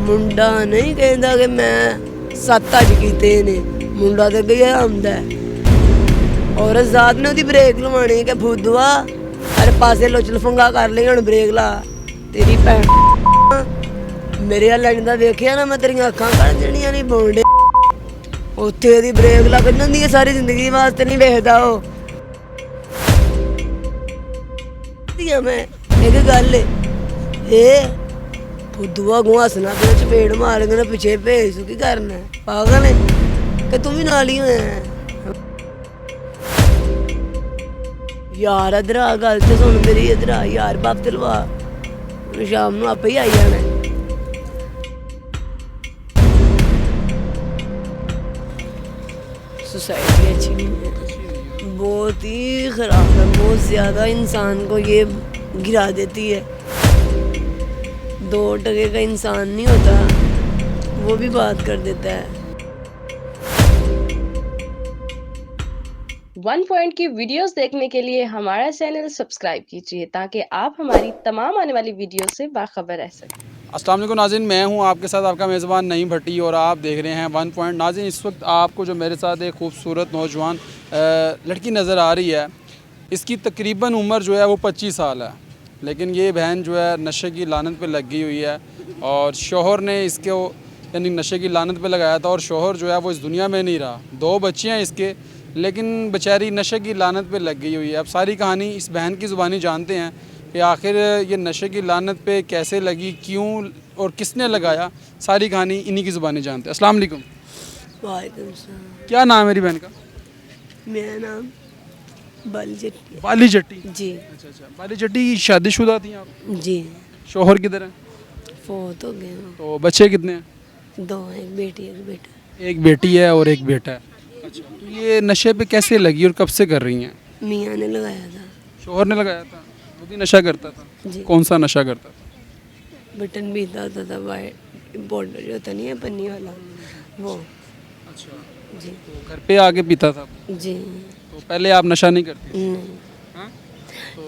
ਮੁੰਡਾ ਨਹੀਂ ਕਹਿੰਦਾ ਕਿ ਮੈਂ 7-8 ਕੀਤੇ ਨੇ, ਮੁੰਡਾ ਤਾਂ ਗਿਆ ਆਉਂਦਾ। ਔਰਤ ਜ਼ਾਤ ਨੇ ਉਹਦੀ ਬ੍ਰੇਕ ਲਵਾਉਣੀ ਕਿ ਫੁੱਦੂਆ ਹਰ ਪਾਸੇ ਲੁੱਚ ਲਫੰਗਾ ਕਰ ਲਈ, ਹੁਣ ਬ੍ਰੇਕ ਲਾ। ਤੇਰੀ ਭੈਣ ਮੇਰੇ ਵੱਲ ਲੱਗਦਾ ਵੇਖਿਆ ਨਾ, ਮੈਂ ਤੇਰੀਆਂ ਅੱਖਾਂ ਕੱਢ ਦੇਣੀਆਂ ਨਹੀਂ ਬੋਲਦੇ। ਉੱਥੇ ਉਹਦੀ ਬ੍ਰੇਕ ਲੱਗ ਜਾਂਦੀ ਹੈ, ਸਾਰੀ ਜ਼ਿੰਦਗੀ ਵਾਸਤੇ ਨਹੀਂ ਵੇਖਦਾ ਉਹ। ਮੈਂ ਇੱਕ ਗੱਲ ਇਹ ਫੁੱਦੂਆ ਗੂੰ ਹੱਸਣਾ ਤੇ ਚਪੇੜ ਮਾਰ ਕੇ ਨਾ ਪਿੱਛੇ ਭੇਜ ਤੂੰ ਕੀ ਕਰਨਾ? ਪਾਗਲ ਹੈ ਕਿ ਤੂੰ ਵੀ ਨਾਲ ਹੀ ਹੋਇਆ ਯਾਰ? ਇਧਰ ਆ, ਗੱਲ ਤੇ ਸੁਣ ਮੇਰੀ, ਇਧਰ ਆ ਯਾਰ। ਬਾਪ ਤਲਵਾ ਸ਼ਾਮ ਨੂੰ ਆਪੇ ਹੀ ਆਈ ਜਾਣਾ। सोसाइटी अच्छी नहीं है, बहुत ही ख़राब है, बहुत ज़्यादा इंसान को ये गिरा देती है। 2 टके का इंसान नहीं होता, वो भी बात कर देता है। 1 पॉइंट की वीडियोस देखने के लिए हमारा चैनल सब्सक्राइब कीजिए ताकि आप हमारी तमाम आने वाली वीडियो से बाखबर रह सकें। अस्सलाम वालेकुम नाज़रीन, मैं हूं आपके साथ आपका मेज़बान नईम भट्टी और आप देख रहे हैं 1 पॉइंट। नाज़रीन, इस वक्त आपको जो मेरे साथ एक खूबसूरत नौजवान लड़की नज़र आ रही है, इसकी तकरीबन उम्र जो है वो 25 साल है, लेकिन ये बहन जो है नशे की लानत पे लग गई हुई है और शोहर ने इसको यानी नशे की लानत पे लगाया था और शोहर जो है वो इस दुनिया में नहीं रहा। 2 बच्चे हैं इसके, लेकिन बेचारी नशे की लानत पे लग गई हुई है। अब सारी कहानी इस बहन की ज़ुबानी जानते हैं कि आखिर ये नशे की लानत पे कैसे लगी, क्यों और किसने लगाया। सारी कहानी इन्हीं की ज़ुबानी जानते हैं। अस्सलाम वालेकुम। वालेकुम सलाम। क्या नाम है मेरी बहन का? मेरा नाम बाली जट्टी। बाली जट्टी। जी। अच्छा, बाली जट्टी शादीशुदा थी आप? जी। शोहर किधर है? फोत हो गए। तो बच्चे कितने हैं? 2, एक बेटी एक बेटा। एक बेटी है और एक बेटा है। अच्छा, तो ये नशे पे कैसे लगी और कब से कर रही हैं? मियाँ ने लगाया था। शोहर ने लगाया था? वो भी नशा करता था? जी। कौन सा नशा करता था? बटन बीता होता था, वाइट बॉर्डर जो होता नहीं है पन्नी वाला, वो। अच्छा, जी। तो घर पे आके पीता था? जी। तो पहले आप नशा नहीं करती? नहीं, हाँ? तो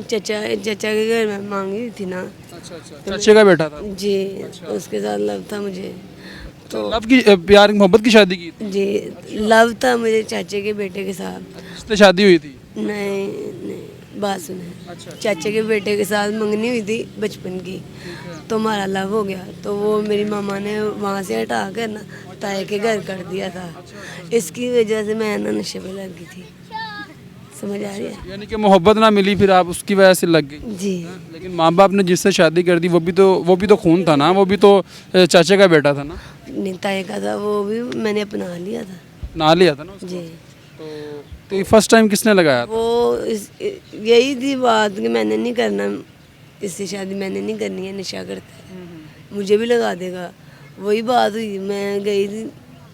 चचा के घर में मांगी थी ना। अच्छा, चाचे का बेटा था? जी। उसके साथ लव था मुझे, तो लव की प्यार मोहब्बत की शादी की थी? जी लव था मुझे चाचे के बेटे के साथ। उससे शादी हुई थी? नहीं नहीं, बात सुने। अच्छा, चाचे के बेटे के साथ मंगनी हुई थी बचपन की, तो हमारा लव हो गया, तो वो मेरी मामा ने वहाँ से हटा कर ना ताए के घर कर दिया था। इसकी वजह से मैं ना नशे पे लग गई थी। समझ आ रही है? यानी कि मोहब्बत ना मिली, फिर आप उसकी वजह से लग गई। जी। लेकिन माँ बाप ने जिससे शादी कर दी वो भी तो खून था ना, वो भी तो चाचे का बेटा था ना? नहीं, ताए का था, वो भी मैंने अपना लिया था। ना लिया था ना उसको? जी। तो फर्स्ट टाइम किसने लगाया था? वो यही थी बात कि मैंने नहीं करना, इससे शादी मैंने नहीं करनी है, नशा करता है, मुझे भी लगा देगा। वही बात हुई, मैं गई थी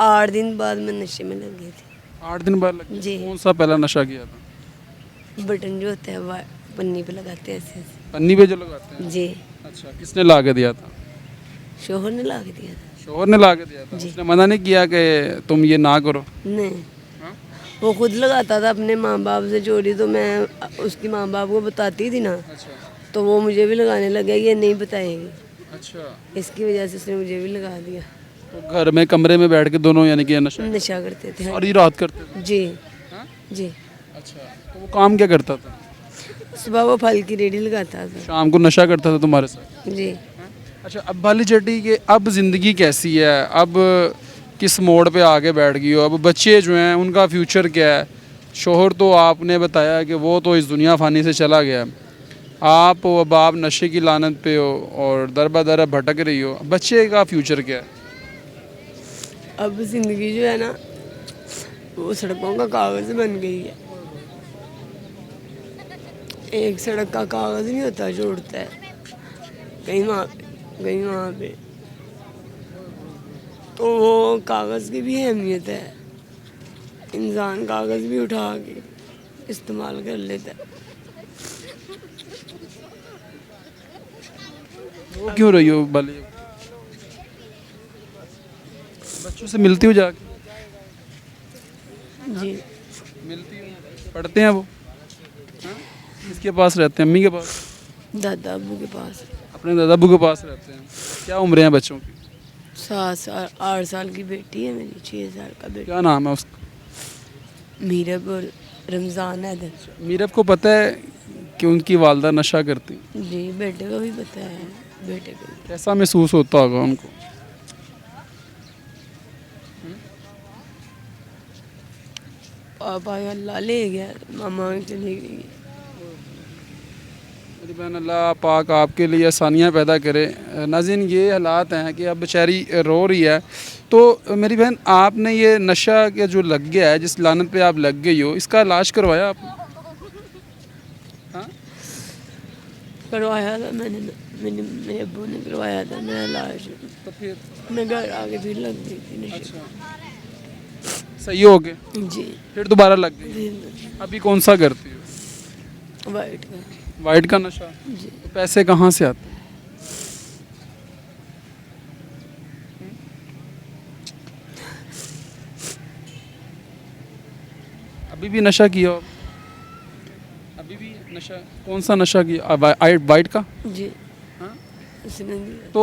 8 दिन बाद मैं नशे में लग गई थी। 8 दिन बाद लगी? जी। कौन सा पहला नशा किया था? बटन जो होता है पन्नी पे लगाते हैं ऐसे ऐसे। पन्नी पे जो लगाते हैं? जी। अच्छा, किसने ला के दिया था? शोहर ने ला के दिया था। शोहर ने ला के दिया था? जी। उसने मना नहीं किया कि तुम ये ना करो? नहीं, हाँ? वो खुद लगाता था अपने माँ बाप से चोरी, तो मैं उसकी माँ बाप को बताती थी ना, अच्छा, तो वो मुझे भी लगाने लगे, ये नहीं बताएगी, अच्छा। इसकी वजह से उसने मुझे भी लगा दिया। तो घर में कमरे में बैठ के दोनों यानी कि नशा करते थे। सारी रात करते थे? जी। हाँ? जी। अच्छा, तो वो काम क्या करता था? सुबह वो फल की रेडी लगाता था। शाम को नशा करता था तुम्हारे साथ? जी। अच्छा, अब बाली जट्टी के अब ज़िंदगी कैसी है? अब किस मोड़ पे आके बैठ गई हो? अब बच्चे जो हैं उनका फ्यूचर क्या है? शोहर तो आपने बताया कि वो तो इस दुनिया फ़ानी से चला गया, अब आप नशे की लानत पे हो और दर बदर भटक रही हो, बच्चे का फ्यूचर क्या है? अब जिंदगी जो है ना वो सड़कों का कागज बन गई है। एक सड़क का कागज नहीं होता, जोड़ता है कहीं वहाँ पे कहीं वहाँ पे, तो वो कागज की भी अहमियत है। इंसान कागज भी उठा के इस्तेमाल कर लेता है। वो क्यों रही हो बाली? बच्चों से मिलती हो जाके? जी। मिलती हो? पढ़ते हैं वो? हाँ? किसके पास रहते हैं? अम्मी के पास? दादा अबू के पास। अपने दादा अबू के पास रहते हैं। क्या उम्र है बच्चों की? 7 साल 8 साल की बेटी है मेरी, 6 साल का बेटा। क्या नाम है उसका? मीरब और रमज़ान हैदर। मीरब को पता है कि उनकी वालदा नशा करती? जी बेटे को भी पता है, बेटे को भी। कैसा महसूस होता होगा उनको? पापा अल्लाह ले गया, मामा चली गई। मेरी बहन, अल्लाह पाक आपके लिए आसानियाँ पैदा करे। नाज़रीन, ये हालात हैं कि अब बेचारी रो रही है। तो मेरी बहन, आपने ये नशा के जो लग गया है, जिस लानत पे आप लग गई हो, इसका इलाज करवाया आपने? हाँ? करवाया था मैंने, मेरे अब्बू ने करवाया था मेरा इलाज। तो फिर मैं घर आके फिर लग गई थी नशे। अच्छा, सही हो गए? जी फिर दोबारा लग गई? अभी कौन सा करती हो? वाइट का। वाइट का नशा? जी तो पैसे कहाँ से आते? अभी भी नशा किया हो? अभी भी नशा? कौन सा नशा किया? वाइट का? जी हाँ? उसने दिया। तो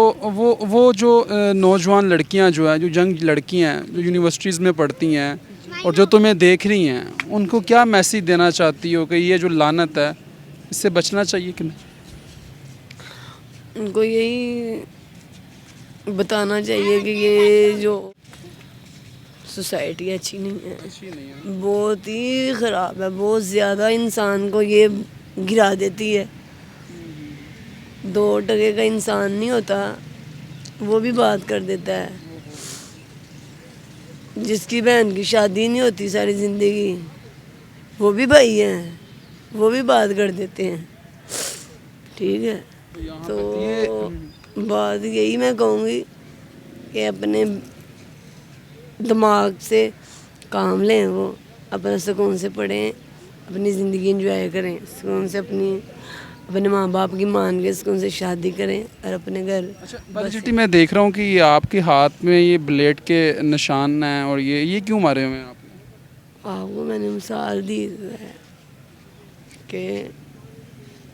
वो जो नौजवान लड़कियां जो हैं, जो यंग लड़कियां हैं, जो यूनिवर्सिटीज़ में पढ़ती हैं और जो तुम्हें देख रही हैं, उनको क्या मैसेज देना चाहती हो कि ये जो लानत है, इससे बचना चाहिए कि नहीं? उनको यही बताना चाहिए कि ये जो सोसाइटी अच्छी नहीं है, अच्छी नहीं है। बहुत ही ख़राब है, बहुत ज़्यादा इंसान को ये गिरा देती है। 2 टके का इंसान नहीं होता, वो भी बात कर देता है। जिसकी बहन की शादी नहीं होती सारी ज़िंदगी, वो भी भाई हैं, वो भी बात कर देते हैं। ठीक है, यहाँ तो पे ये बात यही मैं कहूँगी कि अपने दिमाग से काम लें, वो अपना सुकून से पढ़ें, अपनी ज़िंदगी एंजॉय करें, सुकून से अपने माँ बाप की मान के सुकून से शादी करें और अपने घर। अच्छा बालीचिटी, मैं देख रहा हूँ कि ये आपके हाथ में ये ब्लेड के निशान हैं, और ये क्यों मारे हुए हैं आपने? आपको मैंने मिसाल दी है कि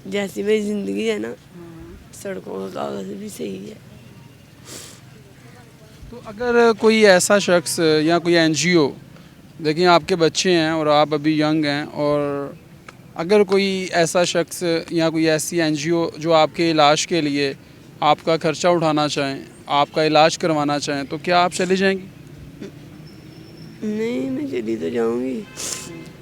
जैसी मेरी ज़िंदगी है ना, सड़कों का कागज़ भी सही है। तो अगर कोई ऐसा शख्स या कोई एनजीओ, देखिए आपके बच्चे हैं और आप अभी यंग हैं, और अगर कोई ऐसा शख्स या कोई ऐसी एनजीओ जो आपके इलाज के लिए आपका खर्चा उठाना चाहें, आपका इलाज करवाना चाहें, तो क्या आप चली जाएंगी? नहीं, मैं चली तो जाऊंगी,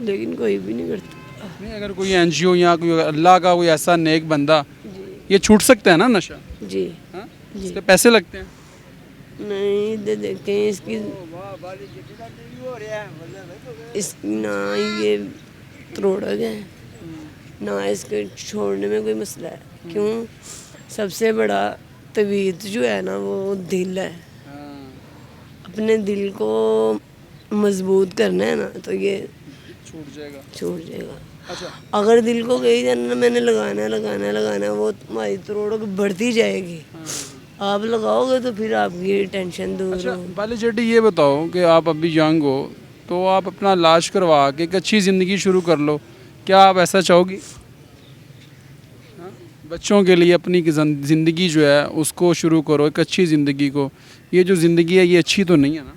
लेकिन कोई भी नहीं करता। नहीं, अगर कोई एनजीओ या कोई अल्लाह का कोई ऐसा नेक बंदा, जी ये छूट सकता है ना नशा? जी हाँ? जी। इसके पैसे लगते हैं? नहीं दे देते हैं इसकी ना ये त्रोड़क है, ना इसके छोड़ने में कोई मसला है। क्यों? सबसे बड़ा तबीयत जो है ना, वो दिल है। अपने दिल को मजबूत करना है ना, तो ये छूट जाएगा। छूट जाएगा। अच्छा, अगर दिल को कही जाना मैंने लगाना, वो तुम्हारी त्रोड़क बढ़ती जाएगी। आप लगाओगे तो फिर आपकी टेंशन दूर अच्छा होगी। बालीचिटी, ये बताओ कि आप अभी यंग हो, तो आप अपना इलाज करवा के एक अच्छी ज़िंदगी शुरू कर लो, क्या आप ऐसा चाहोगी? हाँ? बच्चों के लिए अपनी ज़िंदगी जो है उसको शुरू करो, एक अच्छी ज़िंदगी को। ये जो ज़िंदगी है ये अच्छी तो नहीं है ना?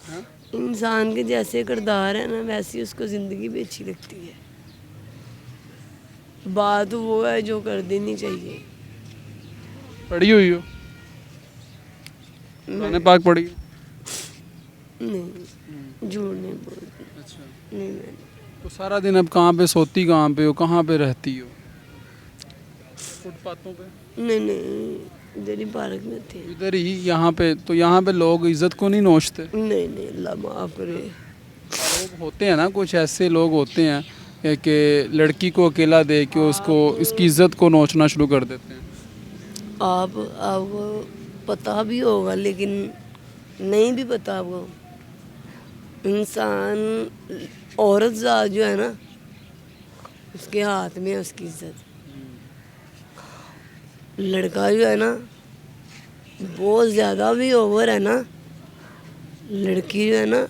हाँ? इंसान के जैसे किरदार है ना, वैसी उसको ज़िंदगी भी अच्छी लगती है। बात वो है जो कर देनी चाहिए। पढ़ी हुई हो? कुरान पाक पढ़ी हो? नहीं, झूठ नहीं बोलती। अच्छा, नहीं मैंने। तो सारा दिन अब कहाँ पे सोती, कहाँ पे हो, कहाँ पे रहती हो? फुटपाथों पे? नहीं, इधर ही पार्क में थे। इधर ही? यहाँ पे? तो यहाँ पे लोग इज्जत को नहीं नोचते? नहीं, अल्लाह माफ़ करे। लोग होते हैं ना, कुछ ऐसे लोग होते हैं कि लड़की को अकेला दे के उसको इसकी इज्जत को नोचना शुरू कर देते हैं। आपको पता भी होगा, लेकिन नहीं भी पता आपको। इंसान, औरत ज़ात जो है ना, उसके हाथ में है उसकी इज्जत। लड़का जो है ना, बहुत ज़्यादा भी ओवर है ना, लड़की जो है ना,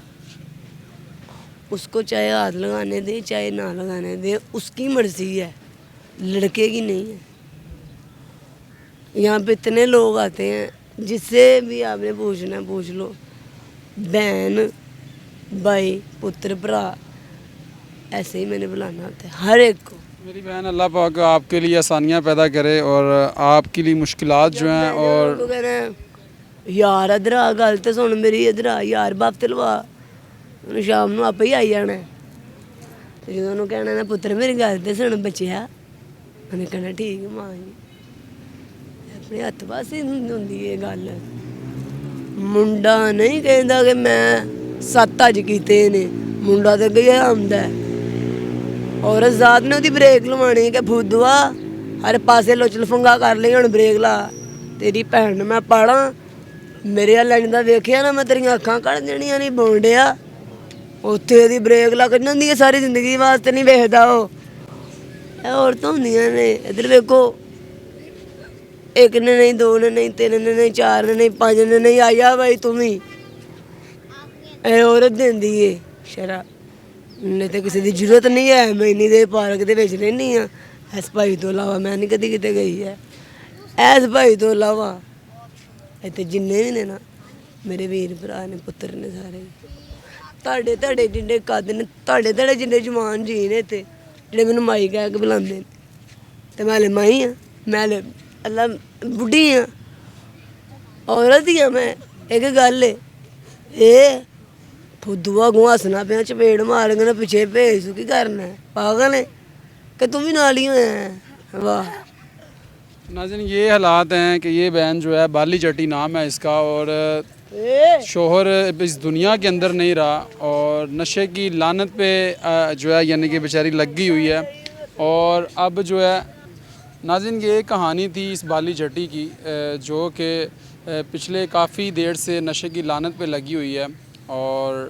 उसको चाहे हाथ लगाने दे चाहे ना लगाने दे, उसकी मर्जी है, लड़के की नहीं है। यहाँ पे इतने लोग आते हैं, जिससे भी आपने पूछना है पूछ लो, बहन भाई पुत्र भरा, ऐसे ही मैंने बुलाना होता है हर एक को। मेरी बहन, अल्लाह पाक आपके लिए आसानियाँ पैदा करे और आपके लिए मुश्किलात जो हैं और उनको कहना है, यार इधर आ, गल तो सुन मेरी, इधर आ यार, बाप ते लवा, ਉਹਨੂੰ ਸ਼ਾਮ ਨੂੰ ਆਪੇ ਹੀ ਆਈ ਜਾਣਾ ਹੈ। ਤੇ ਜਦੋਂ ਉਹਨੂੰ ਕਹਿਣਾ ਨਾ ਪੁੱਤਰ ਮੇਰੀ ਗੱਲ ਤੇ ਸੁਣ ਬੱਚਿਆ, ਉਹਨੇ ਕਹਿਣਾ ਠੀਕ ਮਾਂ ਜੀ। ਆਪਣੇ ਹੱਥ ਪਾਸੇ ਹੁੰਦੀ ਇਹ ਗੱਲ। ਮੁੰਡਾ ਨਹੀਂ ਕਹਿੰਦਾ ਕਿ ਮੈਂ 7 ਅੱਜ ਕੀਤੇ ਨੇ, ਮੁੰਡਾ ਤੇ ਗਿਆ ਆਉਂਦਾ। ਔਰਤ ਜ਼ਾਤ ਨੇ ਉਹਦੀ ਬ੍ਰੇਕ ਲਵਾਉਣੀ ਕਿ ਫੁੱਦੂਆ ਹਰ ਪਾਸੇ ਲੁਚਲ ਫੰਗਾ ਕਰ ਲਈ, ਹੁਣ ਬ੍ਰੇਕ ਲਾ। ਤੇਰੀ ਭੈਣ ਨੂੰ ਮੈਂ ਪਾਲਾਂ, ਮੇਰੇ ਵੱਲ ਲੱਗਦਾ ਵੇਖਿਆ ਨਾ ਮੈਂ ਤੇਰੀਆਂ ਅੱਖਾਂ ਕੱਢ ਦੇਣੀਆਂ ਨਹੀਂ ਬੋਂਡਿਆ। ਉੱਥੇ ਉਹਦੀ ਬ੍ਰੇਕ ਲੱਗ ਜਾਂਦੀ ਹੈ, ਸਾਰੀ ਜ਼ਿੰਦਗੀ ਵਾਸਤੇ ਨਹੀਂ ਵੇਖਦਾ ਉਹ। ਇਹ ਔਰਤਾਂ ਹੁੰਦੀਆਂ ਨੇ, ਇੱਧਰ ਵੇਖੋ, ਇੱਕ ਨੇ ਨਹੀਂ, ਦੋ ਨੇ ਨਹੀਂ, ਤਿੰਨ ਨੇ ਨਹੀਂ, ਚਾਰ ਨੇ ਨਹੀਂ, ਪੰਜ ਨੇ ਨਹੀਂ, ਆਇਆ ਬਾਈ ਤੂੰ ਵੀ। ਇਹ ਔਰਤ ਦਿੰਦੀ ਏ ਸ਼ਰਾ, ਨਹੀਂ ਤੇ ਕਿਸੇ ਦੀ ਜ਼ਰੂਰਤ ਨਹੀਂ ਹੈ। ਮੈਂ ਇੰਨੀ ਦੇਰ ਪਾਰਕ ਦੇ ਵਿੱਚ ਰਹਿੰਦੀ ਹਾਂ, ਇਸ ਭਾਈ ਤੋਂ ਇਲਾਵਾ ਮੈਂ ਨਹੀਂ ਕਦੀ ਕਿਤੇ ਗਈ ਹੈ। ਇਸ ਭਾਈ ਤੋਂ ਇਲਾਵਾ ਇੱਥੇ ਜਿੰਨੇ ਵੀ ਨੇ ਨਾ ਮੇਰੇ ਵੀਰ ਭਰਾ ਨੇ, ਪੁੱਤਰ ਨੇ ਸਾਰੇ, ਤੁਹਾਡੇ ਜਿੰਨੇ ਕੱਦ ਨੇ, ਤੁਹਾਡੇ ਜਿੰਨੇ ਜਵਾਨ ਜੀ ਨੇ ਇੱਥੇ, ਜਿਹੜੇ ਮੈਨੂੰ ਮਾਈ ਕਹਿ ਕੇ ਬੁਲਾਉਂਦੇ ਨੇ, ਤੇ ਮੈਂ ਹਲੇ ਮਾਈ ਹਾਂ, ਮੈਂ ਹਲੇ ਅੱਲਾ ਬੁੱਢੀ ਹਾਂ, ਔਰਤ ਹੀ ਹਾਂ ਮੈਂ। ਇੱਕ ਗੱਲ ਏ, ਇਹ ਫੁੱਦੂਆ ਗੂੰ ਹੱਸਣਾ ਪਿਆ, ਚਪੇੜ ਮਾਰ ਕੇ ਨਾ ਪਿੱਛੇ ਭੇਜ ਤੂੰ ਕੀ ਕਰਨਾ ਹੈ, ਪਾਗਲ है कि तुम भी नाली में है। वाह नाज़रीन, ये हालात हैं कि ये बहन जो है, बाली जटी नाम है इसका, और शोहर इस दुनिया के अंदर नहीं रहा और नशे की लानत पे जो है यानी कि बेचारी लग गई हुई है। और अब जो है नाज़रीन, ये कहानी थी इस बाली जटी की, जो कि पिछले काफ़ी देर से नशे की लानत पे लगी हुई है और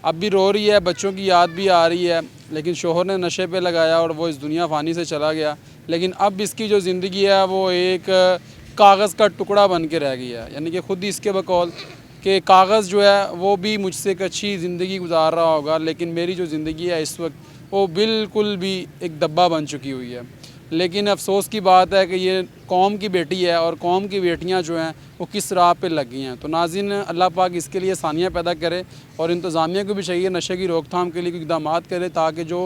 अब भी रो रही है, बच्चों की याद भी आ रही है, लेकिन शोहर ने नशे पे लगाया और वो इस दुनिया फ़ानी से चला गया। लेकिन अब इसकी जो ज़िंदगी है वो एक कागज़ का टुकड़ा बन के रह गई है, यानी कि ख़ुद ही इसके बकौल कि कागज़ जो है वो भी मुझसे एक अच्छी ज़िंदगी गुजार रहा होगा, लेकिन मेरी जो ज़िंदगी है इस वक्त वो बिल्कुल भी एक डब्बा बन चुकी हुई है। लेकिन अफसोस की बात है कि ये कौम की बेटी है और कौम की बेटियां जो हैं वो किस राह पे लगी हैं। तो नाज़रीन, अल्लाह पाक इसके लिए आसानियाँ पैदा करे और इंतज़ामिया को भी चाहिए नशे की रोकथाम के लिए कोई इक़दामात करे, ताकि जो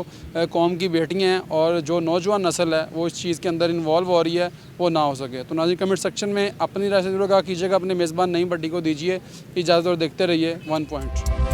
कौम की बेटियां हैं और जो नौजवान नस्ल है वो इस चीज़ के अंदर इन्वॉल्व हो रही है वो ना हो सके। तो नाज़रीन, कमेंट सेक्शन में अपनी राय से ज़रूर कहा कीजिएगा, अपने मेज़बान नईम भट्टी को दीजिए इजाज़त और देखते रहिए 1 पॉइंट।